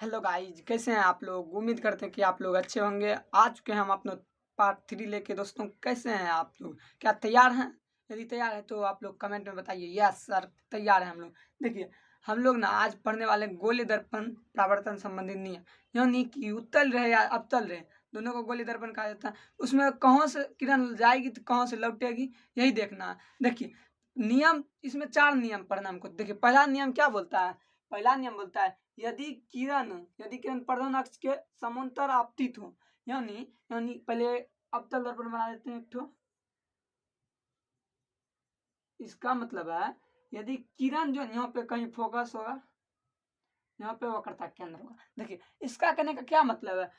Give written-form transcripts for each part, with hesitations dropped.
Hello guys, कैसे हैं आप लोग। उम्मीद करते हैं कि आप लोग अच्छे होंगे। आ चुके हैं हम अपना पार्ट 3 लेके। दोस्तों कैसे हैं आप लोग, क्या तैयार हैं? यदि तैयार है तो आप लोग कमेंट में बताइए यस सर तैयार है हम लोग। देखिए हम लोग ना आज पढ़ने वाले गोलीय दर्पण प्रावर्तन संबंधित नियम, यानी कि उत्तल रहे या अवतल रहे दोनों को गोलीय दर्पण कहा जाता है। उसमें कहाँ से किरण जाएगी तो कहाँ से लौटेगी यही देखना है। देखिए नियम, इसमें 4 नियम पढ़ना हमको। देखिए पहला नियम क्या बोलता है। पहला नियम बोलता है यदि किरण प्रधान अक्ष के समांतर आपतित हो, यानी यानी पहले अवतल दर्पण बना देते हैं एक ठो। इसका मतलब है यदि किरण जो यहाँ पे कहीं फोकस होगा, यहाँ पे वक्रता केंद्र होगा। देखिए इसका कहने का क्या मतलब है,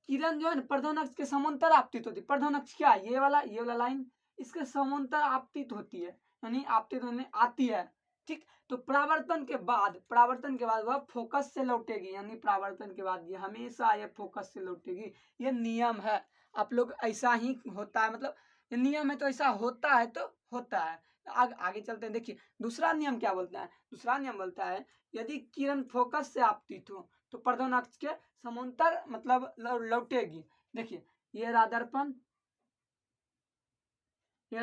किरण जो है ना प्रधान अक्ष के समांतर आपतित होती है। प्रधान अक्ष क्या है, ये वाला लाइन इसके समांतर आपतित होती है, यानी आपतित होने आती है। ठीक, तो परावर्तन के बाद वह फोकस से लौटेगी, यानी परावर्तन के बाद ये हमेशा ये फोकस से लौटेगी। ये नियम है। आप लोग ऐसा ही होता है, मतलब ये नियम है तो ऐसा होता है तो होता है। आगे चलते हैं। देखिए दूसरा नियम क्या बोलता है। दूसरा नियम बोलता है यदि किरण फोकस से आपतित हो तो प्रधान अक्ष के समांतर मतलब लौटेगी। देखिए ये रहा दर्पण, ये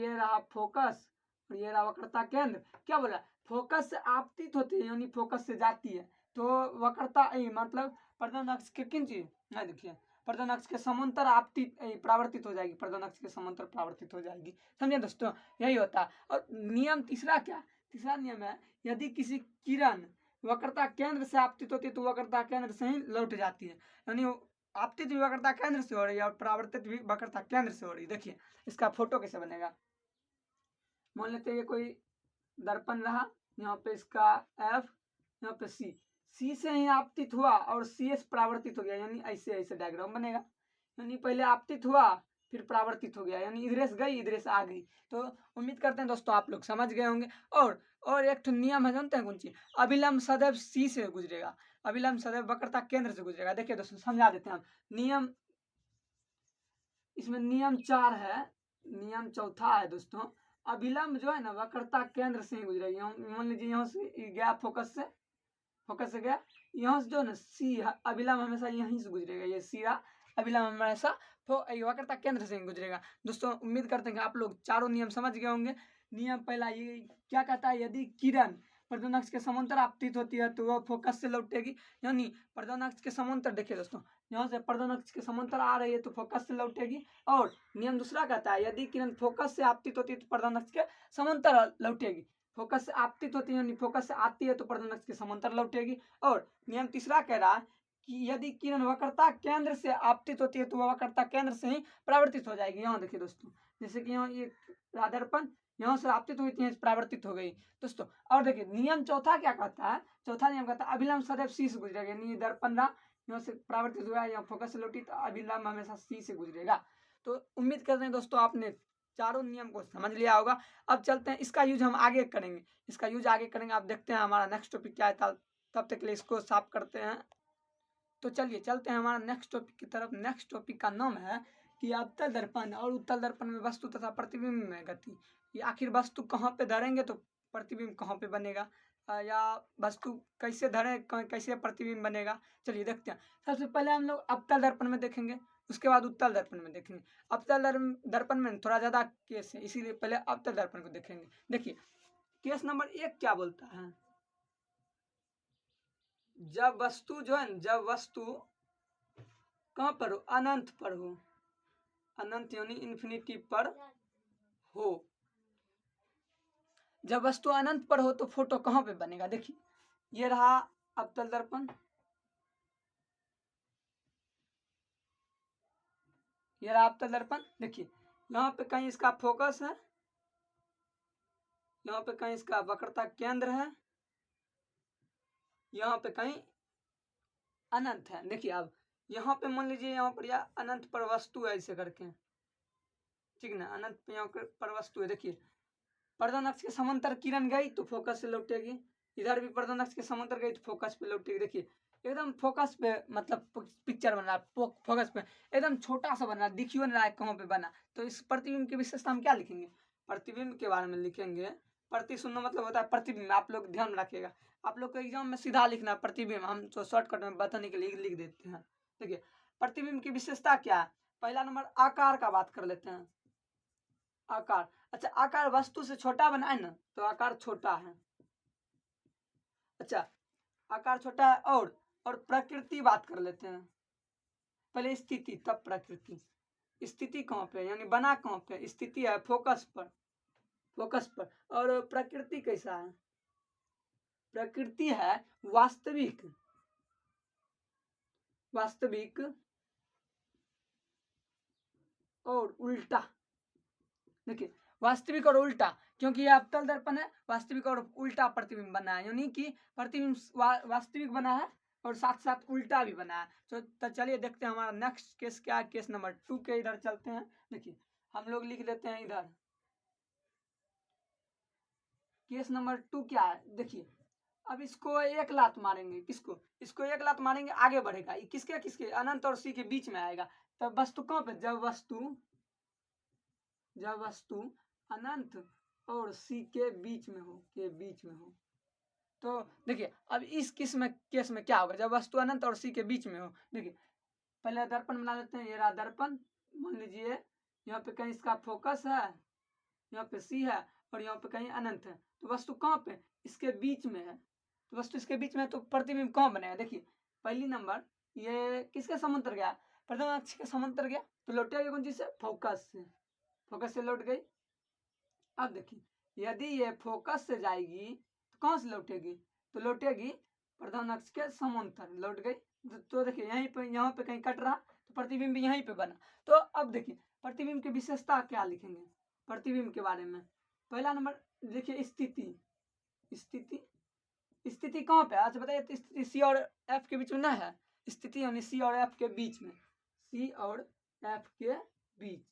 रहा फोकस और ये रहा वक्रता केंद्र। क्या बोला, फोकस से आपतित होती है यानी फोकस से जाती है, तो वक्रता मतलब प्रधान अक्ष के किन चीज नहीं, देखिए प्रधान अक्ष के समांतर आपतित परावर्तित हो जाएगी, प्रधान अक्ष के समांतर परावर्तित हो जाएगी। समझे दोस्तों, यही होता है। और नियम तीसरा क्या, तीसरा नियम है यदि किसी किरण वक्रता केंद्र से आपतित होती है तो वक्रता केंद्र से ही लौट जाती है, यानी आपतित भी वक्रता केंद्र से हो रही है और परावर्तित भी वक्रता केंद्र से हो रही है। देखिए इसका फोटो कैसे बनेगा। मान लेते हैं ये कोई दर्पण रहा, यहाँ पे इसका F, यहाँ पे C से ही आपतित हुआ और CS परावर्तित हो गया, यानी ऐसे ऐसे डायग्राम बनेगा। यानी पहले आपतित हुआ फिर परावर्तित हो गया, यानी इधर से गई इधर से आ गई। तो उम्मीद करते हैं दोस्तों आप लोग समझ गए होंगे। और एक तो नियम है, जानते हैं कौन सी, अभिलंब सदैव C से गुजरेगा, अभिलंब सदैव वक्रता केंद्र से गुजरेगा। देखिए दोस्तों समझा देते हैं हम नियम। इसमें नियम 4 है, नियम चौथा है दोस्तों। अभिलंब जो है ना वक्रता केंद्र से ही गुजरेगी। मान लीजिए यहाँ से गया फोकस से गया, यहाँ से जो ना सी अभिलंब हमेशा यहीं से गुजरेगा, ये सीधा अभिलंब हमेशा वक्रता केंद्र से ही गुजरेगा। दोस्तों उम्मीद करते हैं कि आप लोग चारों नियम समझ गए होंगे। नियम पहला ये क्या कहता है, यदि किरण प्रधान अक्ष के समांतर आपतित होती है तो वह फोकस से लौटेगी, यानी प्रधान अक्ष के समांतर। देखिए दोस्तों यहाँ से प्रधान अक्ष के समांतर आ रही है तो फोकस से लौटेगी। और नियम दूसरा कहता है यदि किरण फोकस से आपतित होती है तो प्रधान अक्ष के समांतर लौटेगी, फोकस से आपतित होती है यानी फोकस से आती है तो प्रधान अक्ष के समांतर लौटेगी। और नियम तीसरा कह रहा है कि यदि किरण वक्रता केंद्र से आपतित होती है तो वह वक्रता केंद्र से ही परावर्तित हो जाएगी। यहाँ देखिए दोस्तों, जैसे कि यहाँ ये दर्पण यहाँ से आपतित हुई थी परावर्तित हो गई दोस्तों। और देखिए नियम चौथा क्या कहता है, चौथा नियम कहता है अभिलंब सदैव C से गुजरेगा, यानी दर्पण रहा यहाँ से परावर्तित हुआ है, यहाँ फोकस से लौटी तो अभिलंब हमेशा C से गुजरेगा। तो उम्मीद करते हैं दोस्तों आपने चारों नियम को समझ लिया होगा। अब चलते हैं, इसका यूज हम आगे करेंगे, इसका यूज आगे करेंगे। आप देखते हैं हमारा नेक्स्ट टॉपिक क्या है, तब तक के लिए इसको साफ करते हैं। तो चलिए चलते हैं हमारा नेक्स्ट टॉपिक की तरफ। नेक्स्ट टॉपिक का नाम है कि अवतल दर्पण और उत्तल दर्पण में वस्तु तथा प्रतिबिंब में गति। ये आखिर वस्तु कहाँ पे धरेंगे तो प्रतिबिंब कहाँ पे बनेगा, या वस्तु कैसे धरें कैसे प्रतिबिंब बनेगा, चलिए देखते हैं। सबसे पहले हम लोग अवतल दर्पण में देखेंगे, उसके बाद उत्तल दर्पण में देखेंगे। अवतल दर्पण में थोड़ा ज्यादा केस है, इसीलिए पहले अवतल दर्पण को देखेंगे। देखिए केस नंबर 1 क्या बोलता है, जब वस्तु जो है, जब वस्तु कहाँ पर हो, अनंत पर हो, अनंत यानी इन्फिनिटी पर हो। जब वस्तु अनंत पर हो तो फोटो कहाँ पे बनेगा। देखिए ये रहा अवतल दर्पण, ये रहा अवतल दर्पण। देखिए यहाँ पे कहीं इसका फोकस है, यहाँ पे कहीं इसका वक्रता केंद्र है, यहाँ पे कहीं अनंत है। देखिए अब यहाँ पे मान लीजिए यहाँ पर या अनंत पर वस्तु है ऐसे करके, ठीक ना, अनंत पे यहाँ पर वस्तु है। देखिए प्रधान अक्ष के समांतर किरण गई तो फोकस से लौटेगी, इधर भी प्रधान अक्ष के समांतर गई तो फोकस पे लौटेगी। देखिए एकदम फोकस पे, मतलब पिक्चर बन रहा है, फोकस पे एकदम छोटा सा बन रहा है, दिखियो नहीं रहा है कहाँ पे बना। तो इस प्रतिबिंब की विशेषता हम क्या लिखेंगे, प्रतिबिंब के बारे में लिखेंगे प्रतिशून्य मतलब होता है प्रतिबिंब। आप लोग ध्यान रखिएगा, आप लोग को एग्जाम में सीधा लिखना है प्रतिबिंब, हम तो शॉर्टकट में बताने के लिए लिख देते हैं। देखिए प्रतिबिंब की विशेषता क्या है। पहला नंबर आकार का बात कर लेते हैं। आकार, अच्छा आकार वस्तु से छोटा बना है ना, तो आकार छोटा है। अच्छा आकार छोटा है। और प्रकृति बात कर लेते हैं। पहले स्थिति तब प्रकृति। स्थिति कहाँ पे, यानी बना कहाँ पे, स्थिति है फोकस पर, फोकस पर। और प्रकृति कैसा है, प्रकृति है वास्तविक, वास्तविक और उल्टा। देखिए वास्तविक और उल्टा, क्योंकि ये अवतल दर्पण है, वास्तविक और उल्टा प्रतिबिंब बना है, यानी कि प्रतिबिंब वास्तविक बना है और साथ साथ उल्टा भी बना है। तो चलिए देखते हैं हमारा नेक्स्ट केस क्या है। केस नंबर 2 के इधर चलते हैं। देखिए हम लोग लिख लेते हैं इधर केस नंबर 2 क्या है। देखिए अब इसको एक लात मारेंगे, किसको, इसको एक लात मारेंगे, आगे बढ़ेगा। ये किसके किसके, अनंत और सी के बीच में आएगा। तब वस्तु कहाँ पे, जब वस्तु अनंत और सी के बीच में हो, के बीच में हो। तो देखिए अब इस केस में क्या होगा, जब वस्तु अनंत और सी के बीच में हो। देखिए पहले दर्पण बना लेते हैं। ये रहा दर्पण, मान लीजिए यहाँ पे कहीं इसका फोकस है, यहाँ पे सी है और यहाँ पे कहीं अनंत है। तो वस्तु कहाँ पे, इसके बीच में है। तो वस्तु इसके बीच में है, तो प्रतिबिंब कहाँ बनेगा। देखिए पहली नंबर ये किसके समांतर गया, प्रथम अक्ष के समांतर गया, तो लौटेगा कौन चीज से, फोकस से, फोकस से लौट गई। अब देखिए यदि ये फोकस से जाएगी तो कहाँ से लौटेगी, तो लौटेगी प्रधान अक्ष के समांतर, लौट गई। तो देखिए यहीं पे, यहाँ पे कहीं कट रहा, तो प्रतिबिंब यहीं पे बना। तो अब देखिए प्रतिबिंब की विशेषता क्या लिखेंगे प्रतिबिंब के बारे में। पहला नंबर देखिए स्थिति, स्थिति, स्थिति कहाँ पे, अच्छा बताइए, स्थिति सी और एफ के बीच में ना है। स्थिति यानी सी और एफ के बीच में, सी और एफ के बीच,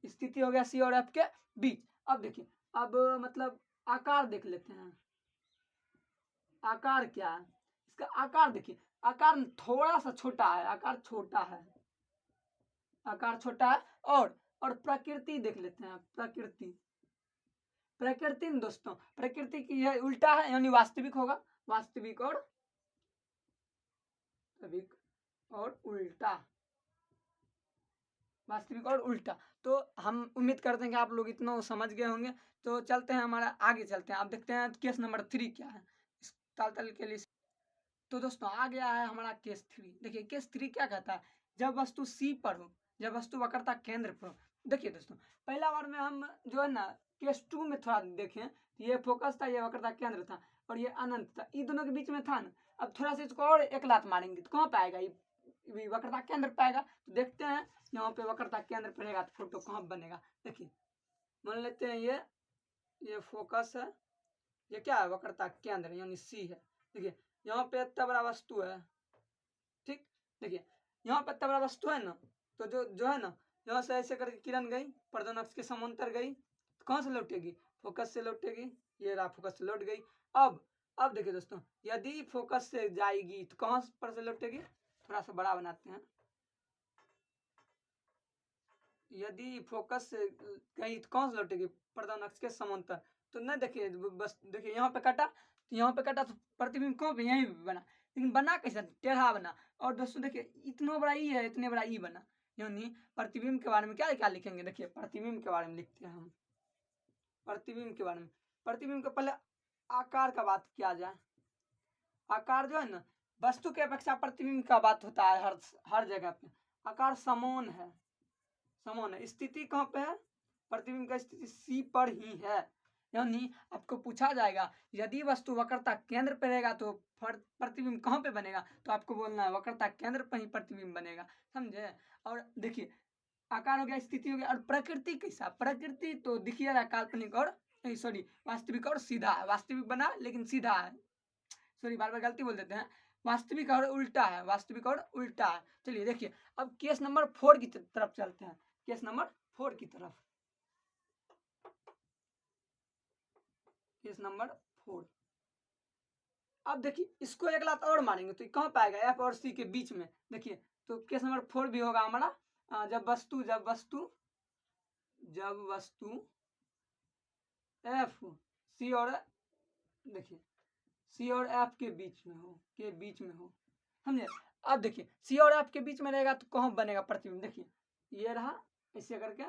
स्थिति हो गया सी और एफ के बीच। अब देखिए अब मतलब आकार देख लेते हैं। आकार क्या है इसका, आकार देखिए, आकार थोड़ा सा छोटा है, आकार छोटा है, आकार छोटा है। और प्रकृति देख लेते हैं। प्रकृति, प्रकृति दोस्तों, प्रकृति की है उल्टा है, यानी वास्तविक होगा, वास्तविक और उल्टा, वास्तविक और उल्टा। तो हम उम्मीद करते हैं कि आप लोग इतना समझ गए होंगे। तो चलते हैं हमारा आगे चलते हैं। आप देखते हैं केस नंबर 3 क्या है इस तालतल के लिए। तो दोस्तों आ गया है हमारा केस 3। देखिए केस 3 क्या कहता है, जब वस्तु सी पर हो, जब वस्तु वक्रता केंद्र पर हो। देखिए दोस्तों पहला बार में हम जो है ना केस 2 में थोड़ा देखें, ये फोकस था, ये वक्रता केंद्र था और ये अनंत था, ये दोनों के बीच में था ना। अब थोड़ा सा इसको और एक लात मारेंगे तो कहाँ पाएगा, ये वक्रता केंद्र पाएगा। तो देखते हैं यहाँ पे वक्रता केंद्र पड़ेगा तो फोटो कहाँ बनेगा। देखिए मान लेते हैं ये फोकस है, ये क्या है, वक्रता केंद्र यानी सी है। देखिए यहाँ पे इतना बड़ा वस्तु है, ठीक। देखिए यहाँ पे इतना बड़ा वस्तु है ना, तो जो है ना, यहाँ से ऐसे करके किरण गई, प्रधान अक्ष के समांतर गई, तो कहाँ से लौटेगी, फोकस से लौटेगी। ये रहा फोकस से लौट गई। अब देखिए दोस्तों, यदि फोकस से जाएगी तो कहाँ पर से लौटेगी, थोड़ा सा बड़ा बनाते हैं। यदि फोकस से गई तो कहाँ से लौटेगी, प्रधान अक्ष के समांतर। तो नहीं देखिए, बस देखिए यहाँ पे कटा, तो यहाँ पे कटा तो प्रतिबिंब कहाँ पे, यहीं पे बना, लेकिन बना कैसा, टेढ़ा बना। और दोस्तों देखिए इतना बड़ा ई है, इतने बड़ा ई बना, यानी प्रतिबिंब के बारे में क्या क्या लिखेंगे। देखिए प्रतिबिंब के बारे में लिखते हैं हम। प्रतिबिंब के बारे में, प्रतिबिंब के पहले आकार का बात किया जाए। आकार जो है ना, वस्तु के अपेक्षा प्रतिबिंब का बात होता है हर जगह पे। आकार समान है, समान है। स्थिति कहाँ पे है, प्रतिबिंब का स्थिति सी पर ही है। यानी आपको पूछा जाएगा यदि वस्तु वक्रता केंद्र पे रहेगा तो प्रतिबिंब कहाँ पे बनेगा, तो आपको बोलना है वक्रता केंद्र पर ही प्रतिबिंब बनेगा, समझे। और देखिए आकार हो गया, स्थिति हो गया, और प्रकृति कैसा, प्रकृति तो दिखिए रहा काल्पनिक और सॉरी वास्तविक और सीधा है। वास्तविक बना लेकिन सीधा है, सॉरी बार बार गलती बोल देते हैं, वास्तविक और उल्टा है, वास्तविक और उल्टा है। चलिए देखिए अब केस नंबर 4 की तरफ चलते हैं। केस नंबर 4 की तरफ, केस नंबर 4। अब देखिए इसको एक लात और मारेंगे तो कहाँ पाएगा, एफ और सी के बीच में। देखिए तो केस नंबर 4 भी होगा हमारा, जब वस्तु एफ सी और देखिए सी और एफ के बीच में हो समझे। अब देखिए सी और एफ के बीच में रहेगा तो कहाँ बनेगा प्रतिबिंब, देखिए ये रहा ऐसे करके,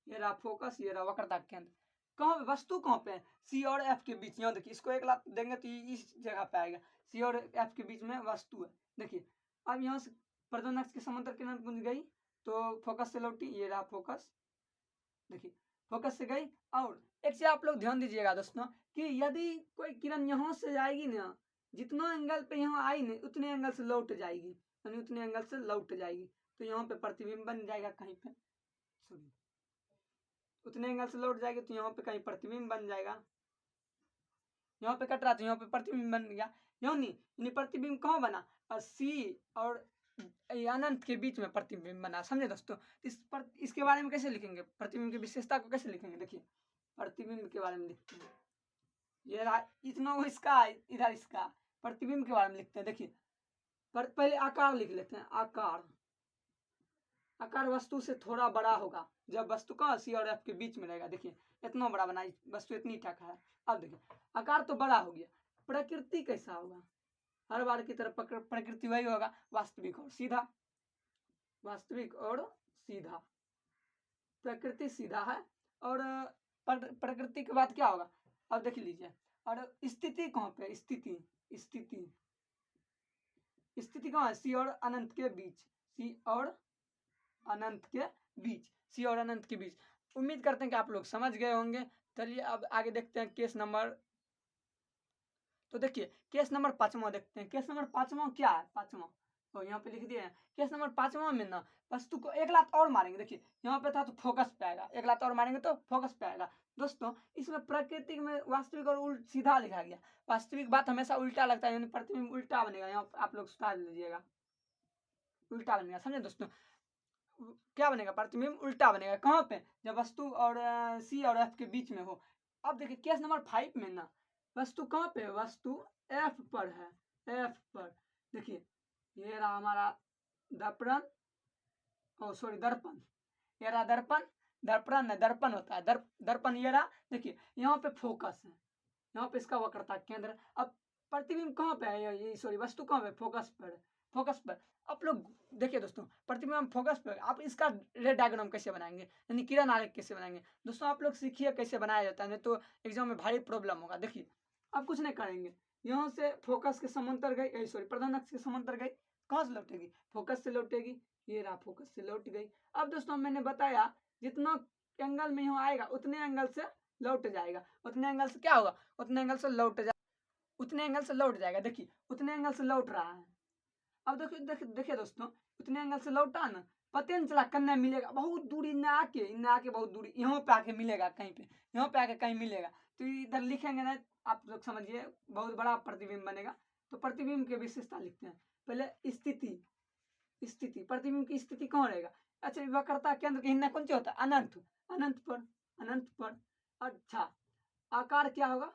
ये रहा फोकस, ये रहा वक्रता केंद्र। कहाँ वस्तु कहाँ पे है, सी और एफ के बीच। यहाँ देखिए इसको एक लात देंगे तो ये इस जगह पे आएगा, सी और एफ के बीच में वस्तु है। देखिए अब यहाँ से प्रधान अक्ष के समांतर किरण पुंज गई तो फोकस से लौटी, ये रहा फोकस, देखिए फोकस से गई। और एक चीज आप लोग ध्यान दीजिएगा दोस्तों कि यदि कोई किरण यहाँ से जाएगी ना, जितना एंगल पे यहाँ आई नहीं उतने एंगल से लौट जाएगी, यानी उतने एंगल से लौट जाएगी, तो यहाँ पे प्रतिबिंब बन जाएगा कहीं पे, सॉरी उतने एंगल से लौट जाएगी तो यहाँ पे कहीं प्रतिबिंब बन जाएगा। यहाँ पे कट रहा तो यहाँ पे प्रतिबिंब बन गया, यानी प्रतिबिंब कहाँ बना, सी और अनंत के बीच में प्रतिबिंब बना, समझे दोस्तों। इसके बारे में कैसे लिखेंगे, प्रतिबिंब की विशेषता को कैसे लिखेंगे, देखिए प्रतिबिंब के बारे में लिखते हैं, ये रहा इतना वो इसका इधर इसका प्रतिबिंब के बारे में लिखते हैं। देखिए पहले आकार लिख लेते हैं, आकार वस्तु से थोड़ा बड़ा होगा जब वस्तु का सी और एफ के बीच में रहेगा। देखिए इतना बड़ा बना, वस्तु इतनी टका है। अब देखिए आकार तो बड़ा हो गया, प्रकृति कैसा होगा, हर बार की तरह प्रकृति वही होगा, वास्तविक और सीधा, वास्तविक और सीधा, प्रकृति सीधा है। और प्रकृति के बाद क्या होगा, अब देख लीजिए। और स्थिति कहाँ पे, स्थिति कहाँ है, सी और अनंत के बीच, सी और अनंत के बीच, सी और अनंत के बीच। उम्मीद करते हैं कि आप लोग समझ गए होंगे। चलिए अब आगे देखते हैं केस नंबर, तो देखिए केस नंबर 5वां देखते हैं। केस नंबर 5वां क्या है, 5वां तो यहाँ पे लिख दिए हैं। केस नंबर 5वां में ना वस्तु को एक लात और मारेंगे, देखिए यहाँ पे था तो फोकस पे आएगा, एक लात और मारेंगे तो फोकस पे आएगा। दोस्तों इसमें प्राकृतिक में वास्तविक और सीधा लिखा गया, वास्तविक बात हमेशा उल्टा लगता है, यानी प्रतिबिंब उल्टा बनेगा, यहाँ आप लोग सुधार लीजिएगा, उल्टा बनेगा, समझे दोस्तों। क्या बनेगा, प्रतिबिंब उल्टा बनेगा, कहाँ पे, जब वस्तु और सी और एफ के बीच में हो। अब देखिए केस नंबर 5 में ना वस्तु कहाँ पे, वस्तु एफ पर है, एफ पर। देखिए ये रहा हमारा दर्पण, दर्पण, ये रहा दर्पण, दर्पण होता है, दर्पण ये रहा। देखिए यहाँ पे फोकस है, यहाँ पे इसका वक्रता केंद्र। अब प्रतिबिंब कहाँ पे है, ये वस्तु कहाँ पे, फोकस पर, फोकस पर। आप लोग देखिए दोस्तों प्रतिबिंब फोकस पर, आप इसका रे डायग्राम कैसे बनाएंगे, यानी किरण आरेख कैसे बनाएंगे दोस्तों, आप लोग सीखिए कैसे बनाया जाता है, नहीं तो एग्जाम में भारी प्रॉब्लम होगा। देखिए अब कुछ नहीं करेंगे, यहाँ से फोकस के समांतर गई, प्रधान अक्ष के समांतर गई, कहाँ से लौटेगी, फोकस से लौटेगी, ये रहा फोकस से लौट गई। अब दोस्तों मैंने बताया जितना एंगल में यहाँ आएगा उतने एंगल से लौट जाएगा, उतने एंगल से क्या होगा, उतने एंगल से लौट जाएगा, उतने एंगल से लौट जाएगा। देखिए उतने एंगल से लौट रहा है। अब देखिए दोस्तों उतने एंगल से लौटा ना, पता नहीं चला कन्या मिलेगा, बहुत दूरी न आके बहुत दूरी यहाँ पे आके मिलेगा, कहीं पे यहाँ पे आके कहीं मिलेगा, तो इधर लिखेंगे ना आप लोग समझिए बहुत बड़ा प्रतिबिंब बनेगा। तो प्रतिबिंब की विशेषता लिखते हैं, पहले स्थिति प्रतिबिंब की स्थिति कहाँ रहेगा, अच्छा वक्रता केंद्र के हिन्ना कौन सी होता है, अनंत पर। अच्छा आकार क्या होगा,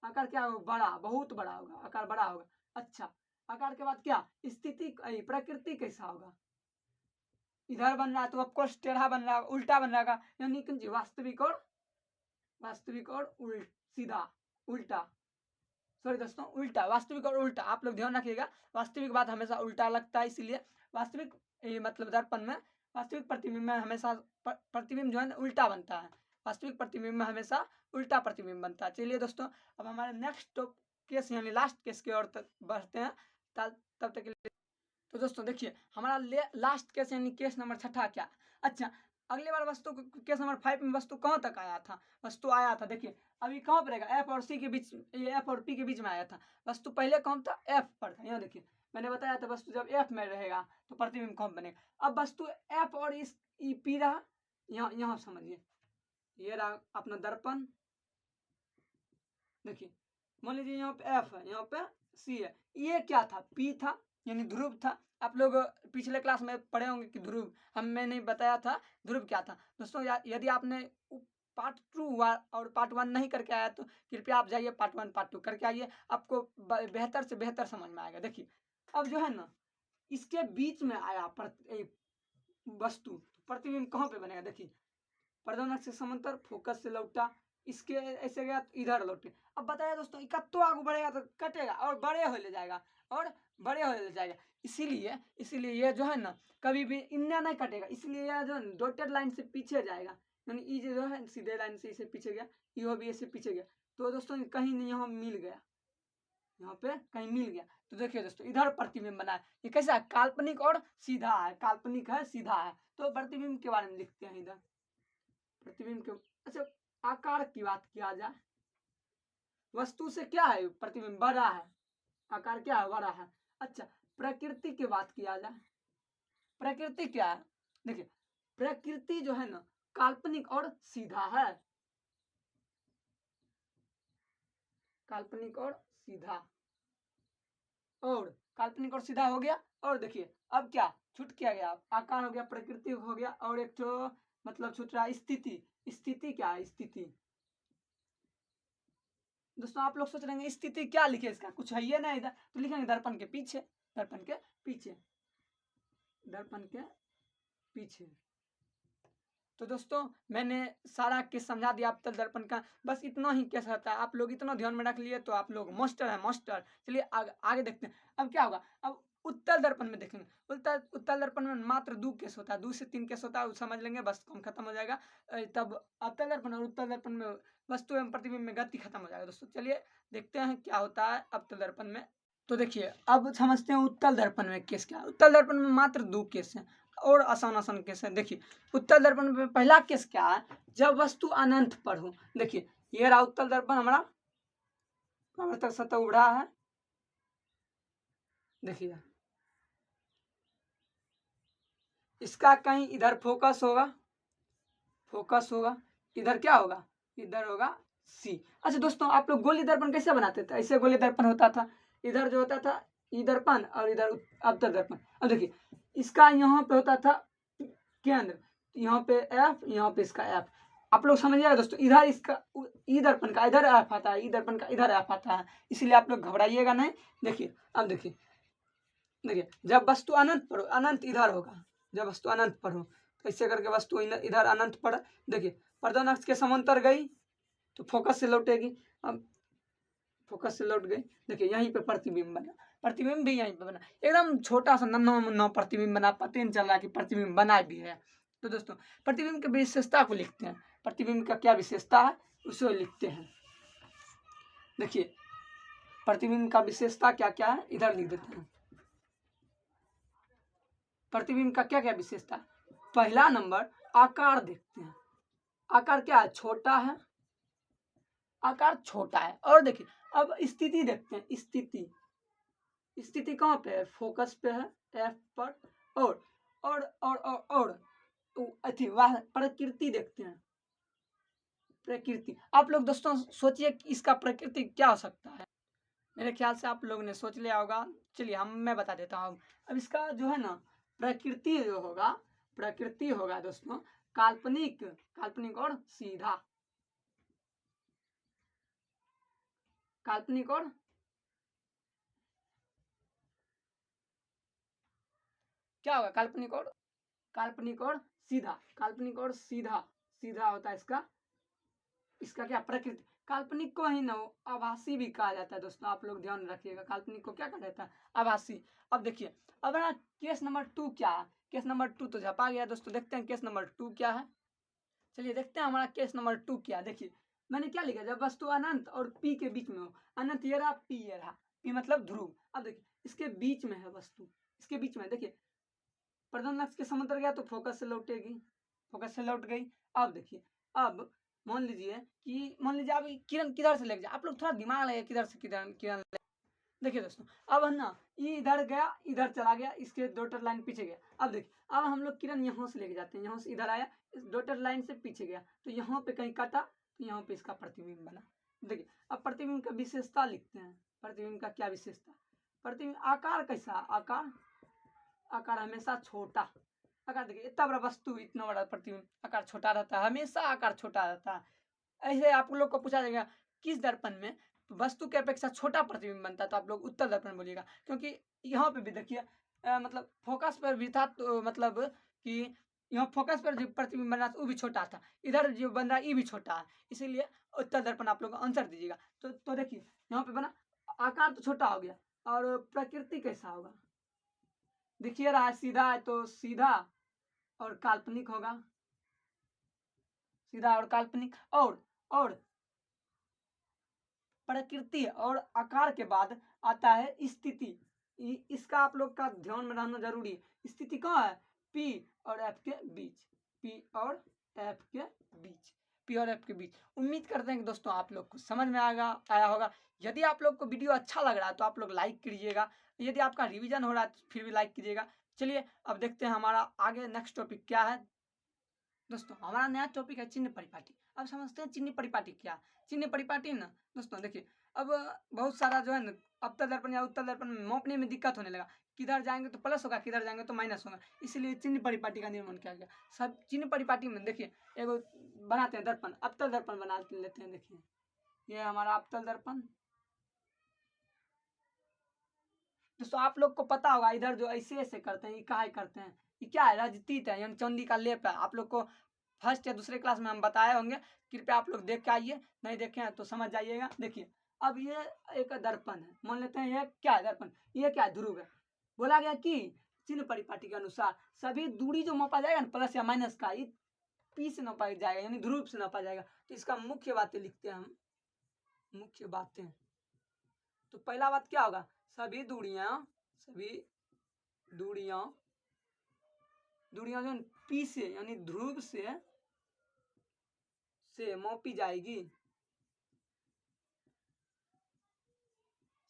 आकार क्या होगा, बड़ा, बहुत बड़ा होगा, आकार बड़ा होगा। अच्छा आकार के बाद क्या, स्थिति प्रकृति कैसा होगा, इधर बन रहा है तो ऑफकोर्स टेढ़ा बन रहा है, उल्टा बन रहा है, यानी वास्तविक और सीधा, उल्टा, सॉरी दोस्तों उल्टा, वास्तविक और उल्टा। आप लोग ध्यान रखिएगा, वास्तविक बात हमेशा उल्टा लगता है, इसीलिए वास्तविक मतलब दर्पण में वास्तविक प्रतिबिंब में हमेशा प्रतिबिंब जो है उल्टा बनता है, वास्तविक प्रतिबिंब में हमेशा उल्टा प्रतिबिंब बनता है। चलिए दोस्तों अब हमारे नेक्स्ट केस यानी लास्ट केस की ओर बढ़ते हैं, तब तक के लिए। तो दोस्तों देखिए हमारा लास्ट केस यानी केस नंबर 6 क्या, अच्छा अगली बार वस्तु केस नंबर 5 में वस्तु कहाँ तक आया था, वस्तु आया था, देखिए अभी कहाँ पर रहेगा, एफ और सी के बीच, ये एफ और पी के बीच में आया था। वस्तु पहले कौन था, एफ पर था, यहाँ देखिए मैंने बताया था वस्तु जब एफ में रहेगा तो प्रतिबिंब कौन बनेगा। अब वस्तु एफ और इस पी रहा, यहाँ समझिए, ये रहा अपना दर्पण। देखिए मान लीजिए यहाँ पे एफ है, यहाँ पे सी है, ये क्या था, पी था, यानी ध्रुव था। आप लोग पिछले क्लास में पढ़े होंगे कि ध्रुव, मैंने बताया था ध्रुव क्या था। दोस्तों यदि आपने पार्ट 2 और पार्ट 1 नहीं करके आया तो कृपया आप जाइए पार्ट 1 पार्ट 2 करके आइए, आपको बेहतर से बेहतर समझ में आएगा। देखिए अब जो है ना इसके बीच में आया वस्तु, प्रतिबिंब कहाँ पे बनेगा, देखिए प्रधान अक्ष से समांतर, फोकस से लौटा, इसके ऐसे गया तो इधर लौटे। अब बताया दोस्तों कत्तो आगे बढ़ेगा तो कटेगा और बड़े हो ले जाएगा और बड़े हो ले जाएगा। इसीलिए ये जो है ना कभी भी इन्ना नहीं कटेगा, इसलिए यह जो डॉटेड लाइन से पीछे जाएगा, यानी ई जो है सीधे लाइन से इसे पीछे गया, यो भी ऐसे पीछे गया। तो दोस्तों कहीं नहीं यहाँ मिल गया, यहाँ पे कहीं मिल गया। तो देखिए दोस्तों इधर प्रतिबिंब बना है, ये कैसा है, काल्पनिक और सीधा है, काल्पनिक है सीधा है। तो प्रतिबिंब के बारे में लिखते हैं इधर प्रतिबिंब के। अच्छा आकार की बात किया जाए, वस्तु से क्या है प्रतिबिंब बड़ा है, आकार क्या है बड़ा है। अच्छा प्रकृति की बात किया जाए, प्रकृति क्या है, देखिए प्रकृति जो है ना काल्पनिक और सीधा है, काल्पनिक और सीधा, और काल्पनिक और सीधा हो गया। और देखिए अब क्या छूट किया गया, आकार हो गया, प्रकृति हो गया, और एक तो मतलब छूट रहा स्थिति। स्थिति क्या है, स्थिति दोस्तों आप लोग सोच रहे हैं स्थिति क्या लिखे, इसका कुछ है ये ना इधर, तो लिखेंगे दर्पण के पीछे, दर्पण के पीछे, दर्पण के पीछे। तो दोस्तों मैंने सारा केस समझा दिया अब तक दर्पण का, बस इतना ही केस रहता है, आप लोग इतना ध्यान में रख लिए तो आप लोग मास्टर है मास्टर। चलिए आगे देखते हैं अब क्या होगा। अब उत्तल दर्पण में देखेंगे, उत्तल दर्पण में मात्र 2 केस होता है, 2 से 3 केस होता है, समझ लेंगे बस काम खत्म हो जाएगा। तब अवतल दर्पण और उत्तल दर्पण में वस्तु एवं प्रतिबिंब में गति खत्म हो जाएगा। दोस्तों चलिए देखते हैं क्या होता है अवतल दर्पण में। तो देखिए अब समझते हैं उत्तल दर्पण में केस क्या है। उत्तल दर्पण में मात्र 2 केस हैं और आसान केस है। देखिए उत्तल दर्पण में पहला केस क्या है, जब वस्तु अनंत पर हो। देखिए ये रहा उत्तल दर्पण हमारा, परावर्तक सतह उड़ा है, देखिए इसका कहीं इधर फोकस होगा, फोकस होगा, इधर क्या होगा, इधर होगा सी। अच्छा दोस्तों आप लोग गोली दर्पण कैसे बनाते थे, ऐसे गोली दर्पण होता था, इधर जो होता था ई दर्पण और इधर अवतल दर्पण। अब देखिए इसका यहाँ पे होता था केंद्र, यहाँ पे एफ, यहाँ पे इसका एफ, आप लोग समझिएगा दोस्तों, इधर इसका ई दर्पण का इधर एफ आता है, ई दर्पण का इधर एफ आता है, इसलिए आप लोग घबराइएगा नहीं। देखिए अब देखिए जब वस्तु अनंत पर हो, अनंत इधर होगा, जब वस्तु अनंत पर हो तो ऐसे करके वस्तु इधर अनंत पर, देखिए प्रधान अक्ष के समांतर गई तो फोकस से लौटेगी। अब फोकस से लौट गई, देखिए यहीं पे प्रतिबिंब बना, प्रतिबिंब भी यहीं पे बना, एकदम छोटा सा नन्हा मुन्ना प्रतिबिंब बना, पता नहीं चल रहा कि प्रतिबिंब बना भी है। तो दोस्तों प्रतिबिंब की विशेषता को लिखते हैं, प्रतिबिंब का क्या विशेषता है उसे लिखते हैं। देखिए प्रतिबिंब का विशेषता क्या क्या है इधर लिख देते हैं। प्रतिबिंब का क्या क्या विशेषता, पहला नंबर आकार देखते हैं, आकार क्या है छोटा है, आकार छोटा है। और देखिए अब स्थिति देखते हैं, स्थिति, स्थिति कहाँ पे है, फोकस पे है एफ पर। और अथी वाह प्रकृति देखते हैं, प्रकृति आप लोग दोस्तों सोचिए इसका प्रकृति क्या हो सकता है, मेरे ख्याल से आप लोग ने सोच लिया होगा। चलिए मैं बता देता हूँ। अब इसका जो है ना प्रकृति जो होगा, प्रकृति होगा दोस्तों काल्पनिक, काल्पनिक और सीधा, काल्पनिक और क्या होगा, काल्पनिक और सीधा, काल्पनिक और सीधा, सीधा होता है इसका क्या प्रकृति। काल्पनिक को ही ना आभासी भी कहा जाता है दोस्तों, आप लोग ध्यान रखिएगा, काल्पनिक को क्या कहा जाता है, आभासी। अब देखिए अब ना केस नंबर 2 क्या है, केस नंबर 2 तो झपा गया दोस्तों, देखते हैं केस नंबर 2 क्या है। चलिए देखते हैं हमारा केस नंबर 2 क्या है। देखिए मैंने क्या लिखा, जब वस्तु अनंत और पी के बीच में हो, अनंत ये रहा, पी ये रहा, पी मतलब ध्रुव। अब देखिए इसके बीच में है वस्तु, इसके बीच में देखिए प्रधान अक्ष के समांतर गया तो फोकस से लौटेगी, फोकस से लौट गई। अब देखिए अब मान लीजिए अब किरण किधर से लेके जाए, आप लोग थोड़ा दिमाग लगे किधर से किरण देखिए दोस्तों अब है ना ये इधर गया, इधर चला गया, इसके डॉटेड लाइन पीछे गया। अब देखिए अब हम लोग किरण यहाँ से लेके जाते हैं, यहाँ से इधर आया, इस डॉटेड लाइन से पीछे गया तो यहाँ पे कहीं काटा तो यहाँ पे इसका प्रतिबिंब बना। देखिए अब प्रतिबिंब का विशेषता लिखते हैं, प्रतिबिंब का क्या विशेषता, प्रतिबिंब आकार कैसा, आकार हमेशा छोटा, आकार देखिए इतना बड़ा वस्तु इतना बड़ा प्रतिबिंब, आकार छोटा रहता है, हमेशा आकार छोटा रहता है। ऐसे आप लोग को पूछा जाएगा किस दर्पण में वस्तु के अपेक्षा छोटा प्रतिबिंब बनता है, तो आप लोग उत्तल दर्पण बोलिएगा, क्योंकि यहाँ पे भी देखिए मतलब फोकस पर भी था तो मतलब कि यहाँ फोकस पर जो प्रतिबिंब बन रहा था वो भी छोटा था, इधर जो बन रहा है ये भी छोटा है, इसीलिए उत्तल दर्पण आप लोग आंसर दीजिएगा। तो देखिए यहाँ पे बना आकार तो छोटा हो गया, और प्रकृति कैसा होगा, देखिए रहा है सीधा है तो सीधा और काल्पनिक होगा, सीधा और काल्पनिक। और प्रकृति और आकार के बाद आता है स्थिति, इसका आप लोग का ध्यान में रहना जरूरी है। स्थिति कहाँ है, पी और एफ के बीच, पी और एफ के बीच, पी और एफ के बीच। उम्मीद करते हैं कि दोस्तों आप लोग को समझ में आया होगा। यदि आप लोग को वीडियो अच्छा लग रहा है तो आप लोग लाइक कीजिएगा, यदि आपका रिवीजन हो रहा है तो फिर भी लाइक कीजिएगा। चलिए अब देखते हैं हमारा आगे नेक्स्ट टॉपिक क्या है। दोस्तों हमारा नया टॉपिक है चिन्ह परिपाटी। अब समझते हैं चिन्ह परिपाटी क्या। चिन्ह परिपाटी ना दोस्तों देखिए, अब बहुत सारा जो है ना अवतल दर्पण या उत्तल दर्पण में मापने में दिक्कत होने लगा, किधर जाएंगे तो प्लस होगा, किधर जाएंगे तो माइनस होगा, इसलिए चिन्ह परिपाटी का निर्माण किया गया। सब चिन्ह परिपाटी में देखिए एगो बनाते हैं दर्पण, अवतल दर्पण बना लेते हैं। देखिए ये हमारा अवतल दर्पण। दोस्तों आप लोग को पता होगा इधर जो ऐसे ऐसे करते हैं ये काहे करते हैं, ये क्या है, रजतीत है यानी चांदी का लेप है। आप लोग को फर्स्ट या दूसरे क्लास में हम बताए होंगे, कृपया आप लोग देख के आइए, नहीं देखे हैं तो समझ जाइएगा। देखिए अब ये एक दर्पण है, मान लेते हैं ये क्या है दर्पण, ये क्या है ध्रुव है। बोला गया कि चिन्ह परिपाटी के अनुसार सभी दूरी जो मापा जाएगा ना प्लस या माइनस का, ये पी से नापा जाएगा यानी ध्रुव से नापा जाएगा। तो इसका मुख्य बातें लिखते हैं हम, मुख्य बातें। तो पहला बात क्या होगा, सभी दूरियां जो पी से यानी ध्रुव से मापी जाएगी,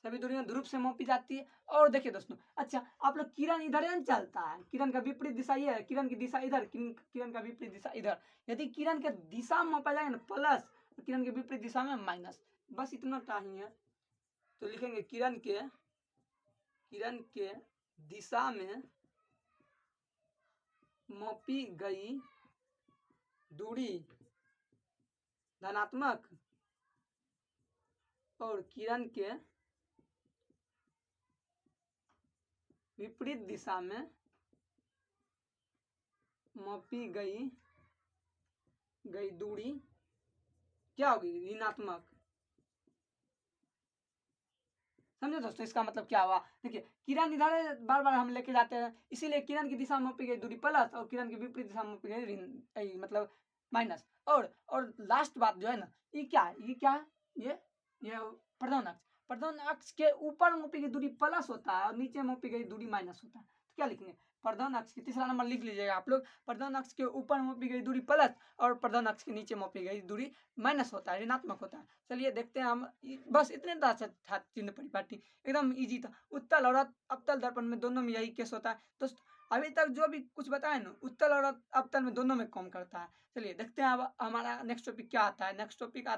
सभी दूरियां ध्रुव से मापी जाती है। और देखिए दोस्तों, अच्छा आप लोग किरण इधर चलता है, किरण का विपरीत दिशा ये है, किरण की दिशा इधर, किरण का विपरीत दिशा इधर। यदि किरण के दिशा में मापा जाएगा ना प्लस, किरण के विपरीत दिशा में माइनस, बस इतना ही है। तो लिखेंगे किरण के दिशा में मापी गई दूरी धनात्मक और किरण के विपरीत दिशा में मापी गई दूरी क्या होगी, ऋणात्मक। समझे दोस्तों इसका मतलब क्या हुआ। देखिए किरण इधर बार बार हम लेके जाते हैं, इसीलिए किरण की दिशा में मापी गई दूरी प्लस और किरण की विपरीत दिशा में मापी गई मतलब माइनस। और लास्ट बात जो है ना, ये क्या है, ये प्रधान अक्ष, प्रधान अक्ष के ऊपर मापी गई दूरी प्लस होता है और नीचे मापी गई दूरी माइनस होता है। तो क्या लिखेंगे, प्रधान अक्ष की तीसरा नंबर लिख लीजिएगा आप लोग, प्रधान अक्ष के ऊपर मापी गई दूरी प्लस और प्रधान अक्ष के नीचे मापी गई दूरी माइनस होता है, ऋणात्मक होता है। चलिए देखते हैं हम, बस इतने था चिन्ह परिपाटी, एकदम इजी था। उत्तल और अवतल दर्पण में दोनों में यही केस होता है दोस्तों। अभी तक जो भी कुछ बताया ना उत्तल और अवतल में दोनों में काम करता है। चलिए देखते हैं अब हमारा नेक्स्ट टॉपिक क्या आता है। Next topic